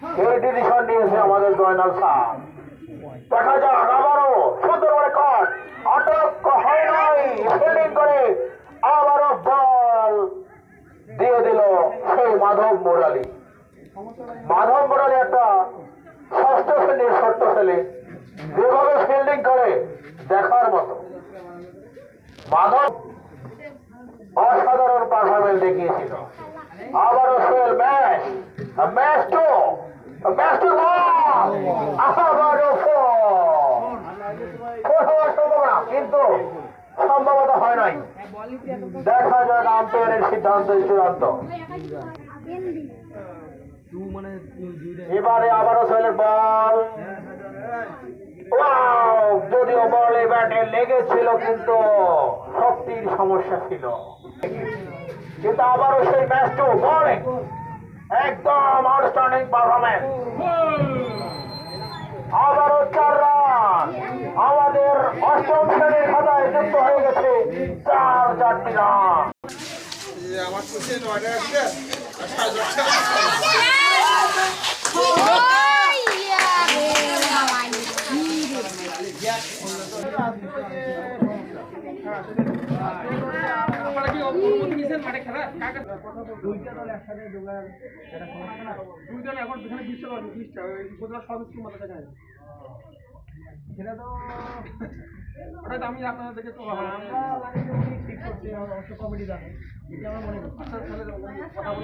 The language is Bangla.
এই ডিসিশন নিয়েছে আমাদের জয়নাল স্যার। দেখা যাক আবারও সুন্দর রেকর্ড, আটক হয় নাই, ফিল্ডিং করে আবারও বল দিয়ে দিল সেই মাধব মুরালি। মাধব মুরালি একটা ষষ্ঠ শ্রেণীর ছোট্ট ছেলে, যেভাবে ফিল্ডিং করে দেখার মতো। মাধব অসাধারণ পারফরমেন্স দেখিয়েছিল। আবারও সোহেল ম্যাচ ম্যাচ টু আবারও সম্ভাবনা, কিন্তু সম্ভবত হয় নাই। দেখা যাক আম্পায়ারের সিদ্ধান্ত চূড়ান্ত। এবারে আবারও সোহেলের বল, যদিও বলে ব্যাটে লেগেছিল কিন্তু শক্তির সমস্যা ছিল। কিন্তু আবারও সেই ম্যাচ টু বলে একদম আউটস্ট্যান্ডিং পারফরমেন্স। আবারও 4 রান আমাদের অষ্টম শ্রেণীর খাতায় যুক্ত হয়ে গেছে 4 রান। আমি আপনাদের দেখে তো ঠিক করছি অবশ্য কমেডি জানে এটা আমার মনে কথা বলে